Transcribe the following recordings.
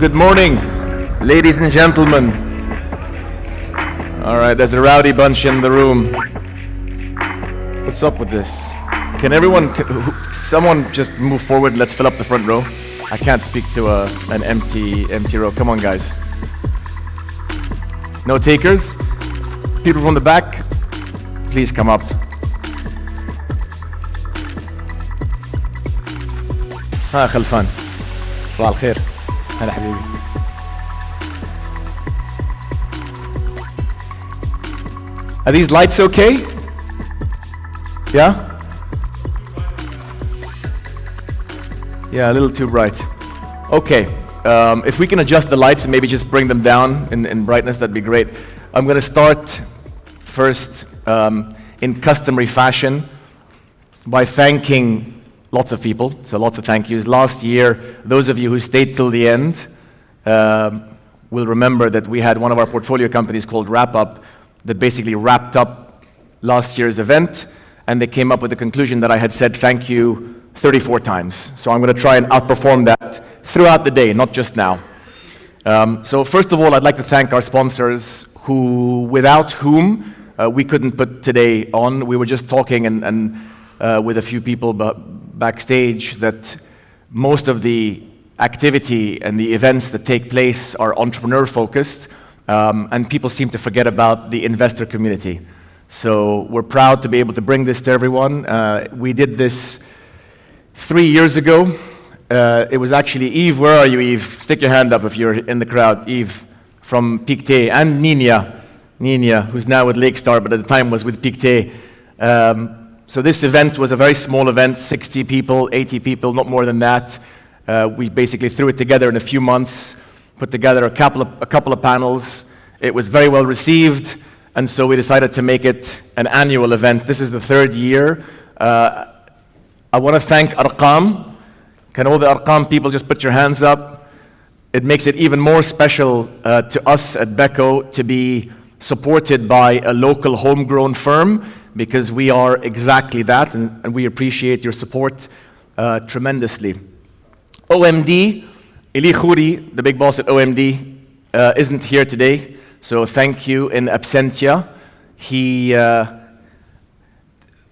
Good morning, ladies and gentlemen. All right, there's a rowdy bunch in the room. What's up with this? Can someone just move forward? Let's fill up the front row. I can't speak to an empty row. Come on, guys. No takers? People from the back, please come up. خلفان. صباح الخير. هلا حبيبي. Are these lights okay? Yeah? Yeah, a little too bright. Okay, if we can adjust the lights and maybe just bring them down in brightness, that'd be great. I'm gonna start first in customary fashion by thanking lots of people, so lots of thank yous. Last year, those of you who stayed till the end will remember that we had one of our portfolio companies called Wrap Up that basically wrapped up last year's event, and they came up with the conclusion that I had said thank you 34 times. So I'm going to try and outperform that throughout the day, not just now. So first of all, I'd like to thank our sponsors without whom we couldn't put today on. We were just talking and with a few people backstage that most of the activity and the events that take place are entrepreneur focused, and people seem to forget about the investor community. So we're proud to be able to bring this to everyone. We did this 3 years ago. It was actually Yves. Where are you, Yves? Stick your hand up if you're in the crowd. Yves from Pictet, and Nina, who's now with Lakestar, but at the time was with Pictet. So this event was a very small event, 60 people, 80 people, not more than that. We basically threw it together in a few months, put together a couple of panels. It was very well received, and so we decided to make it an annual event. This is the third year. I want to thank Arqam. Can all the Arqam people just put your hands up? It makes it even more special to us at Beko to be supported by a local homegrown firm, because we are exactly that, and we appreciate your support tremendously. OMD, Eli Khouri, the big boss at OMD, isn't here today, so thank you in absentia.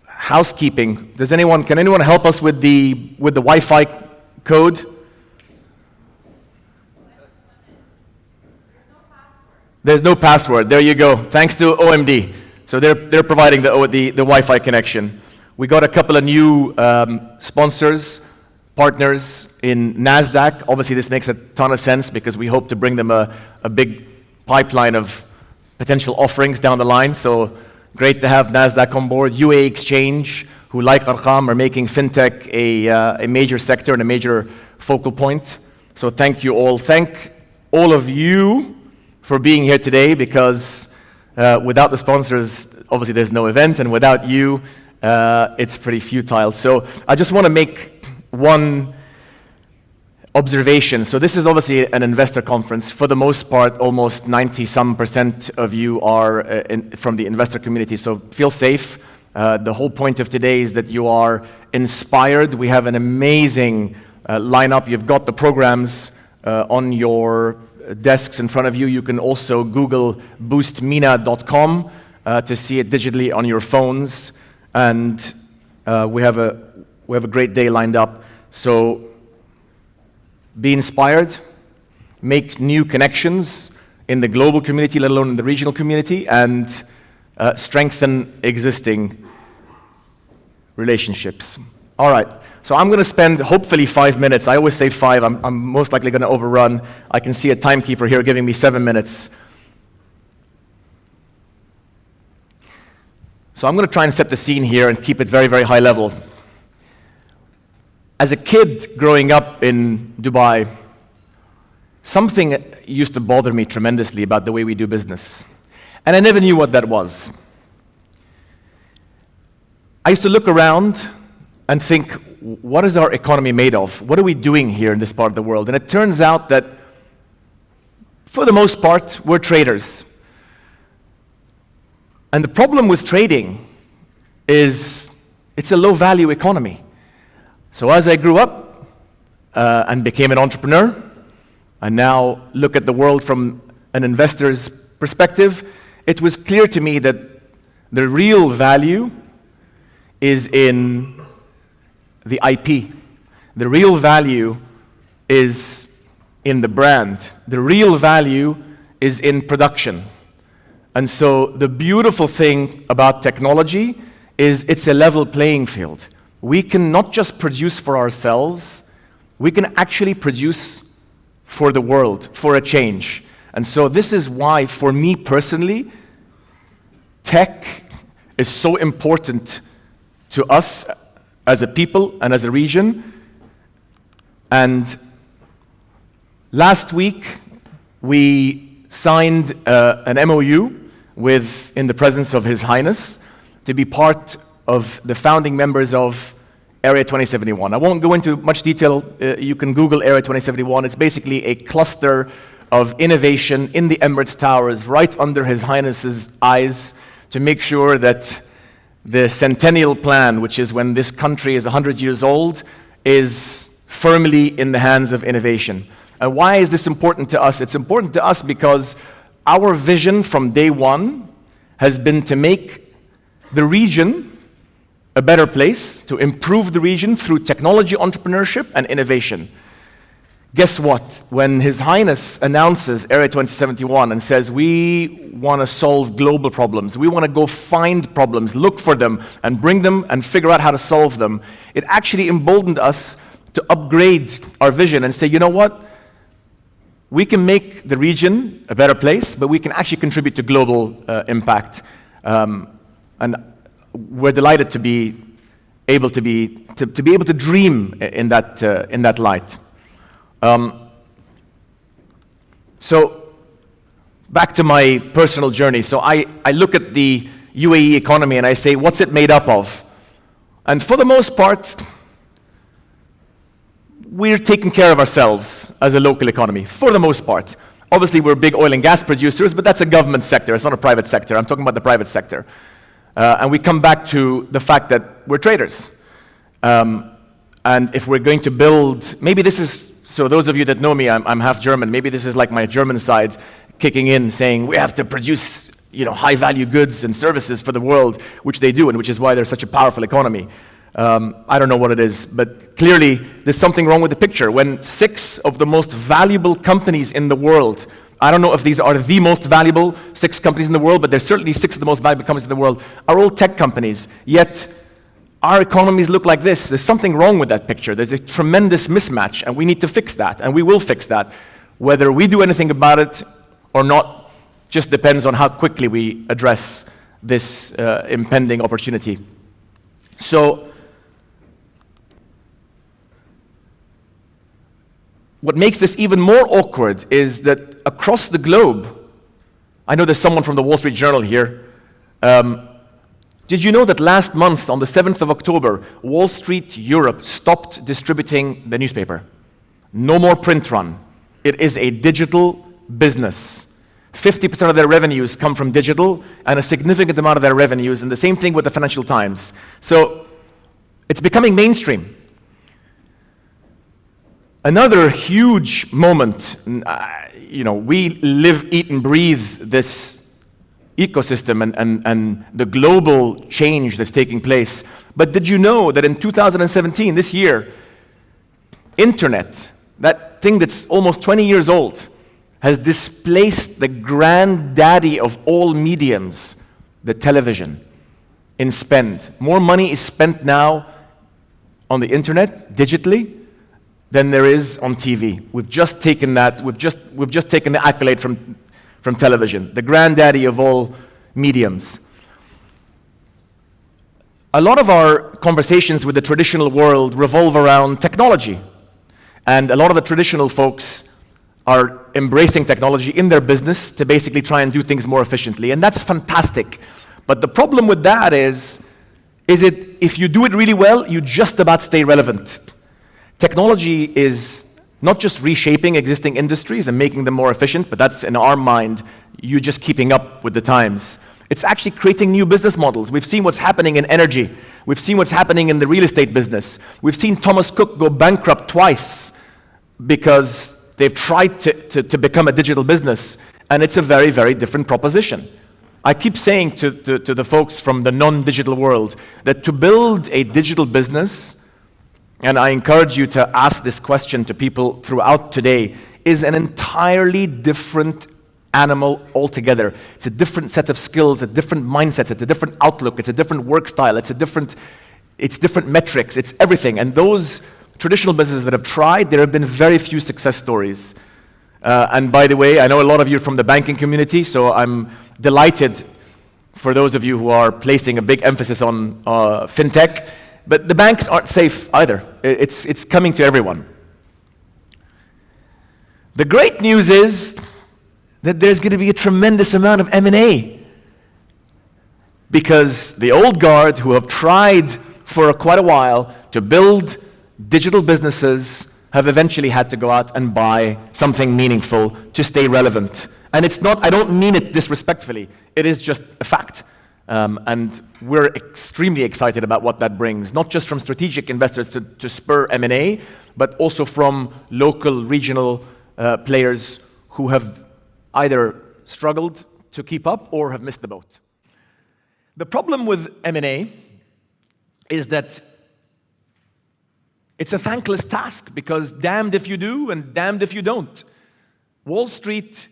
Housekeeping. Can anyone help us with the Wi-Fi code? There's no password. There you go. Thanks to OMD. So they're providing the Wi-Fi connection. We got a couple of new sponsors, partners in NASDAQ. Obviously, this makes a ton of sense because we hope to bring them a big pipeline of potential offerings down the line. So great to have NASDAQ on board. UA Exchange, who like Arqam are making fintech a major sector and a major focal point. So thank you all. Thank all of you for being here today, because without the sponsors, obviously there's no event, and without you, it's pretty futile. So I just want to make one observation. So this is obviously an investor conference. For the most part, almost 90-some% of you are from the investor community, so feel safe. The whole point of today is that you are inspired. We have an amazing lineup. You've got the programs on your desks in front of you. You can also Google BOOSTMENA.com to see it digitally on your phones. And we have a great day lined up. So be inspired, make new connections in the global community, let alone in the regional community, and strengthen existing relationships. All right, so I'm going to spend hopefully 5 minutes. I always say 5. I'm most likely going to overrun. I can see a timekeeper here giving me 7 minutes. So I'm going to try and set the scene here and keep it very, very high level. As a kid growing up in Dubai, something used to bother me tremendously about the way we do business. And I never knew what that was. I used to look around and think, what is our economy made of? What are we doing here in this part of the world? And it turns out that, for the most part, we're traders. And the problem with trading is it's a low-value economy. So as I grew up and became an entrepreneur, and now look at the world from an investor's perspective, it was clear to me that the real value is in the IP. The real value is in the brand. The real value is in production. And so the beautiful thing about technology is it's a level playing field. We can not just produce for ourselves, we can actually produce for the world, for a change. And so this is why, for me personally, tech is so important to us as a people and as a region. And last week, we signed an MOU in the presence of His Highness to be part of the founding members of Area 2071. I won't go into much detail. You can Google Area 2071. It's basically a cluster of innovation in the Emirates Towers, right under His Highness's eyes, to make sure that the centennial plan, which is when this country is 100 years old, is firmly in the hands of innovation. And why is this important to us? It's important to us because our vision from day one has been to make the region a better place, to improve the region through technology, entrepreneurship, and innovation. Guess what? When His Highness announces Area 2071 and says, we want to solve global problems, we want to go find problems, look for them, and bring them and figure out how to solve them, it actually emboldened us to upgrade our vision and say, you know what? We can make the region a better place, but we can actually contribute to global impact. And we're delighted to be able to dream in that light. So back to my personal journey. So I look at the UAE economy and I say, what's it made up of? And for the most part, we're taking care of ourselves as a local economy, for the most part. Obviously, we're big oil and gas producers, but that's a government sector. It's not a private sector. I'm talking about the private sector. And we come back to the fact that we're traders. And if we're going to build, maybe this is, so those of you that know me, I'm half German. Maybe this is like my German side kicking in, saying we have to produce, high-value goods and services for the world, which they do, and which is why they're such a powerful economy. I don't know what it is, but clearly there's something wrong with the picture. When 6 of the most valuable companies in the world, I don't know if these are the most valuable 6 companies in the world, but they're certainly 6 of the most valuable companies in the world, are all tech companies, yet our economies look like this. There's something wrong with that picture. There's a tremendous mismatch, and we need to fix that, and we will fix that. Whether we do anything about it or not just depends on how quickly we address this impending opportunity. So, what makes this even more awkward is that across the globe, I know there's someone from the Wall Street Journal here. Did you know that last month, on the 7th of October, Wall Street Europe stopped distributing the newspaper? No more print run. It is a digital business. 50% of their revenues come from digital, and a significant amount of their revenues, and the same thing with the Financial Times. So it's becoming mainstream. Another huge moment, we live, eat, and breathe this ecosystem and the global change that's taking place. But did you know that in 2017, this year, internet, that thing that's almost 20 years old, has displaced the granddaddy of all mediums, the television, in spend. More money is spent now on the internet, digitally, than there is on TV. We've just taken that, we've just taken the accolade from television, the granddaddy of all mediums. A lot of our conversations with the traditional world revolve around technology. And a lot of the traditional folks are embracing technology in their business to basically try and do things more efficiently. And that's fantastic. But the problem with that is if you do it really well, you just about stay relevant. Technology is not just reshaping existing industries and making them more efficient, but that's, in our mind, you just keeping up with the times. It's actually creating new business models. We've seen what's happening in energy. We've seen what's happening in the real estate business. We've seen Thomas Cook go bankrupt twice because They've tried to become a digital business, and it's a very, very different proposition. I keep saying to the folks from the non-digital world that to build a digital business, and I encourage you to ask this question to people throughout today, is an entirely different animal altogether. It's a different set of skills, a different mindset, it's a different outlook, it's a different work style, it's different metrics, it's everything. And those traditional businesses that have tried, there have been very few success stories. And by the way, I know a lot of you are from the banking community, so I'm delighted for those of you who are placing a big emphasis on fintech, but the banks aren't safe either. It's coming to everyone. The great news is that there's going to be a tremendous amount of M&A, because the old guard who have tried for quite a while to build digital businesses have eventually had to go out and buy something meaningful to stay relevant. And it's not, I don't mean it disrespectfully, it is just a fact. And we're extremely excited about what that brings, not just from strategic investors to spur M&A, but also from local, regional players who have either struggled to keep up or have missed the boat. The problem with M&A is that it's a thankless task, because damned if you do and damned if you don't. Walmart,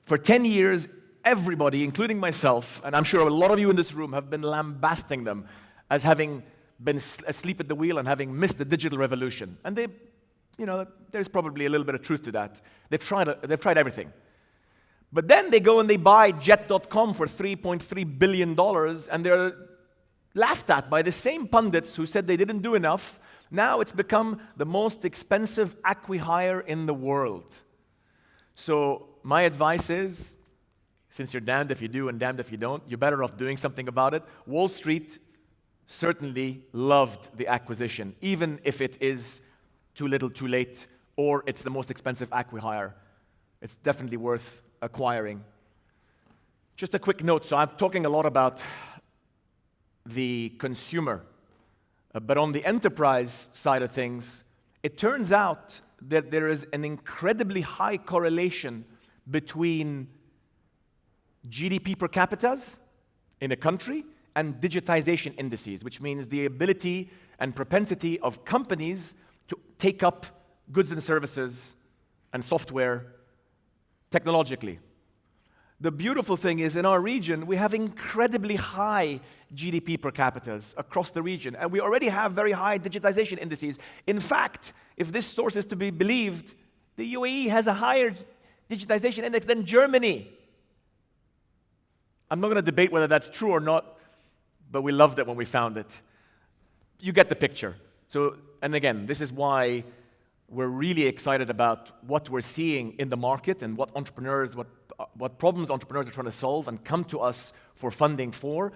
for 10 years, everybody, including myself, and I'm sure a lot of you in this room have been lambasting them as having been asleep at the wheel and having missed the digital revolution. And they, there's probably a little bit of truth to that. They've tried everything. But then they go and they buy Jet.com for $3.3 billion, and they're laughed at by the same pundits who said they didn't do enough. Now it's become the most expensive acqui-hire in the world. So my advice is, since you're damned if you do and damned if you don't, you're better off doing something about it. Wall Street certainly loved the acquisition, even if it is too little, too late, or it's the most expensive acqui-hire. It's definitely worth acquiring. Just a quick note. So I'm talking a lot about the consumer, but on the enterprise side of things, it turns out that there is an incredibly high correlation between GDP per capitas in a country and digitization indices, which means the ability and propensity of companies to take up goods and services and software technologically. The beautiful thing is, in our region, we have incredibly high GDP per capitas across the region, and we already have very high digitization indices. In fact, if this source is to be believed, the UAE has a higher digitization index than Germany. I'm not going to debate whether that's true or not, but we loved it when we found it. You get the picture. So, and again, this is why we're really excited about what we're seeing in the market and what problems entrepreneurs are trying to solve and come to us for funding for.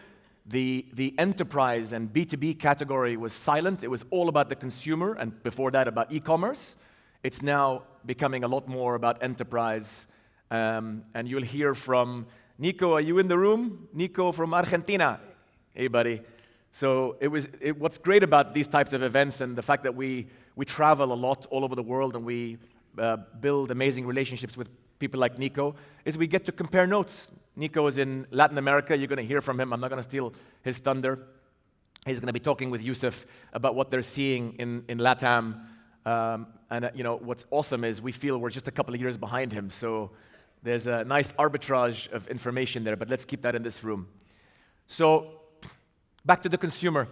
The enterprise and B2B category was silent. It was all about the consumer, and before that about e-commerce. It's now becoming a lot more about enterprise. And you'll hear from Nico. Are you in the room? Nico from Argentina. Hey, buddy. So what's great about these types of events and the fact that we travel a lot all over the world and we build amazing relationships with people like Nico is we get to compare notes. Nico is in Latin America. You're going to hear from him. I'm not going to steal his thunder. He's going to be talking with Yusuf about what they're seeing in LATAM. What's awesome is we feel we're just a couple of years behind him. So there's a nice arbitrage of information there, but let's keep that in this room. So back to the consumer.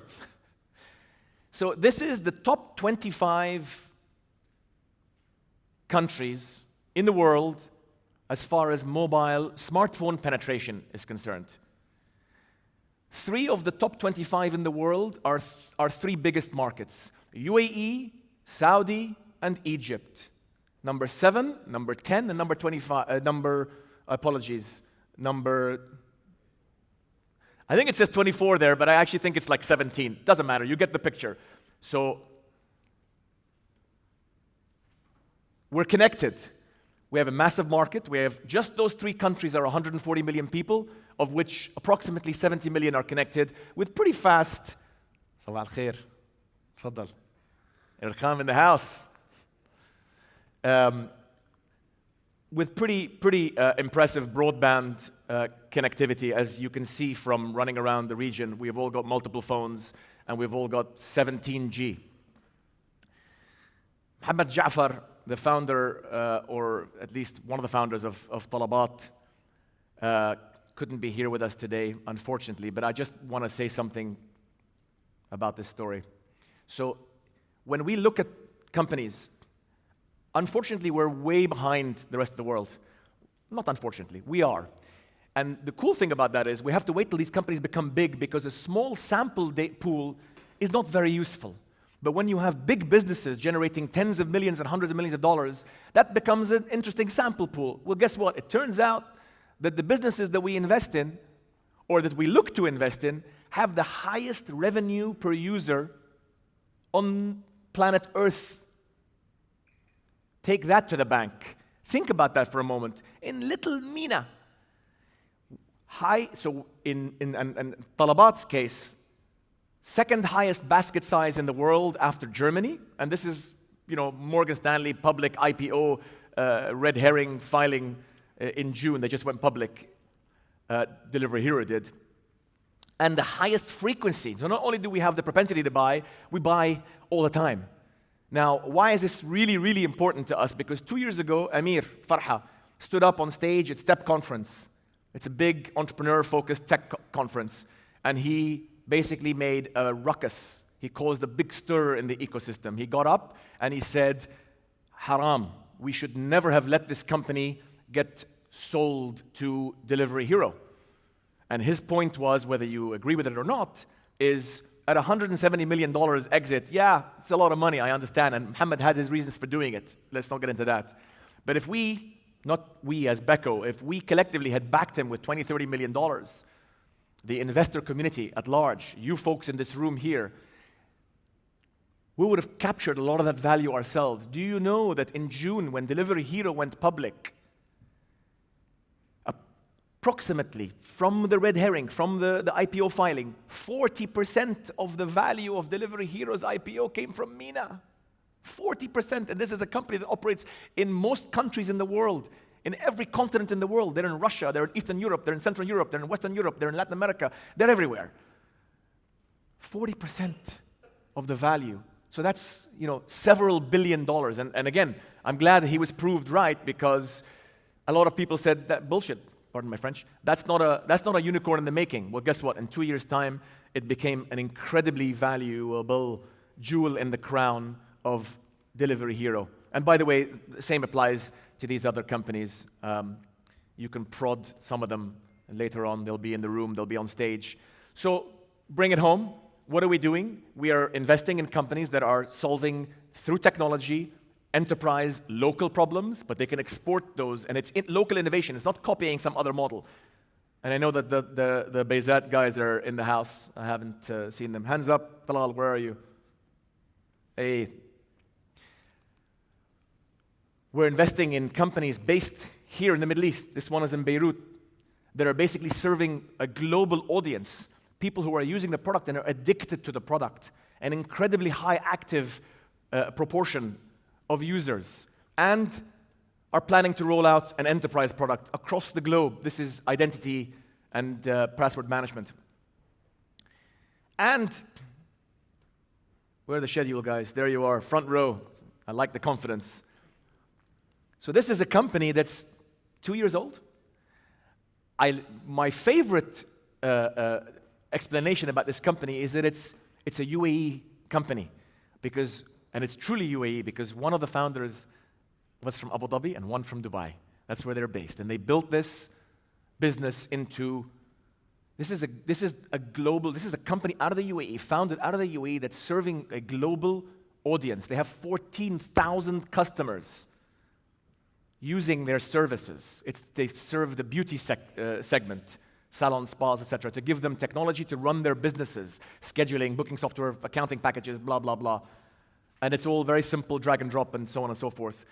So this is the top 25 countries in the world as far as mobile smartphone penetration is concerned. 3 of the top 25 in the world are 3 biggest markets: UAE, Saudi, and Egypt. Number 7, number 10, and number 25. I think it says 24 there, but I actually think it's like 17. Doesn't matter. You get the picture. So we're connected. We have a massive market. We have just those 3 countries are 140 million people, of which approximately 70 million are connected with pretty fast. Salah al-khair. Tfaddal. Irkham in the house. with pretty impressive broadband connectivity, as you can see from running around the region. We've all got multiple phones, and we've all got 17G. Mohammed Ja'far, the founder, or at least one of the founders of Talabat, couldn't be here with us today, unfortunately, but I just want to say something about this story. So when we look at companies, unfortunately, we're way behind the rest of the world. Not unfortunately, we are. And the cool thing about that is we have to wait till these companies become big, because a small sample pool is not very useful. But when you have big businesses generating tens of millions and hundreds of millions of dollars, that becomes an interesting sample pool. Well, guess what? It turns out that the businesses that we invest in, or that we look to invest in, have the highest revenue per user on planet Earth. Take that to the bank. Think about that for a moment. In Little MENA, so in Talabat's case, second highest basket size in the world after Germany, and this is, Morgan Stanley public IPO, red herring filing in June. They just went public. Delivery Hero did. And the highest frequency. So not only do we have the propensity to buy, we buy all the time. Now, why is this really, really important to us? Because 2 years ago, Dany Farha stood up on stage at STEP conference. It's a big entrepreneur-focused tech conference. And he basically made a ruckus. He caused a big stir in the ecosystem. He got up and he said, haram, we should never have let this company get sold to Delivery Hero. And his point was, whether you agree with it or not, is at $170 million exit, yeah, it's a lot of money, I understand, and Muhammad had his reasons for doing it. Let's not get into that. But if we, not we as Beko, if we collectively had backed him with $20, $30 million, the investor community at large, you folks in this room here, we would have captured a lot of that value ourselves. Do you know that in June, when Delivery Hero went public, approximately, from the red herring, from the IPO filing, 40% of the value of Delivery Hero's IPO came from MENA. 40%, and this is a company that operates in most countries in the world, in every continent in the world. They're in Russia, they're in Eastern Europe, they're in Central Europe, they're in Western Europe, they're in Latin America, they're everywhere. 40% of the value. So that's, several billion dollars. And again, I'm glad he was proved right, because a lot of people said that bullshit. Pardon my French, that's not a unicorn in the making. Well, guess what? In 2 years' time, it became an incredibly valuable jewel in the crown of Delivery Hero. And by the way, the same applies to these other companies. You can prod some of them, and later on they'll be in the room, they'll be on stage. So bring it home. What are we doing? We are investing in companies that are solving, through technology, enterprise, local problems, but they can export those, and it's local innovation. It's not copying some other model. And I know that the Bayzat guys are in the house. I haven't seen them. Hands up, Talal, where are you? Hey. We're investing in companies based here in the Middle East. This one is in Beirut, that are basically serving a global audience, people who are using the product and are addicted to the product, an incredibly high active proportion of users, and are planning to roll out an enterprise product across the globe. This is identity and password management. And where are the schedule guys? There you are, front row. I like the confidence. So this is a company that's 2 years old. My favorite explanation about this company is that it's a UAE company, and it's truly UAE, because one of the founders was from Abu Dhabi and one from Dubai. That's where they're based. And they built this business into, this is a company out of the UAE, founded out of the UAE, that's serving a global audience. They have 14,000 customers using their services. They serve the beauty segment, salons, spas, etc., to give them technology to run their businesses, scheduling, booking software, accounting packages, blah, blah, blah. And it's all very simple, drag and drop, and so on and so forth.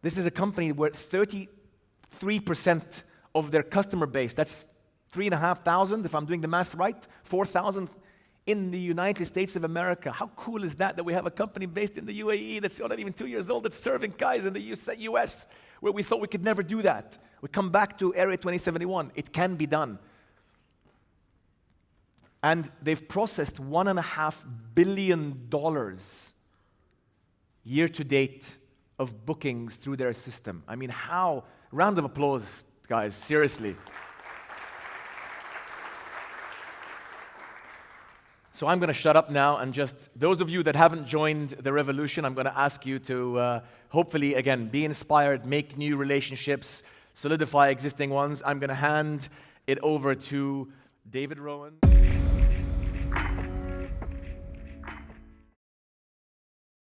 This is a company where 33% of their customer base, that's 3,500, if I'm doing the math right, 4,000 in the United States of America. How cool is that we have a company based in the UAE that's not even 2 years old that's serving guys in the US where we thought we could never do that. We come back to Area 2071. It can be done. And they've processed $1.5 billion year to date of bookings through their system. I mean, how? Round of applause, guys, seriously. So I'm going to shut up now and just, those of you that haven't joined the revolution, I'm going to ask you to hopefully, again, be inspired, make new relationships, solidify existing ones. I'm going to hand it over to David Rowan.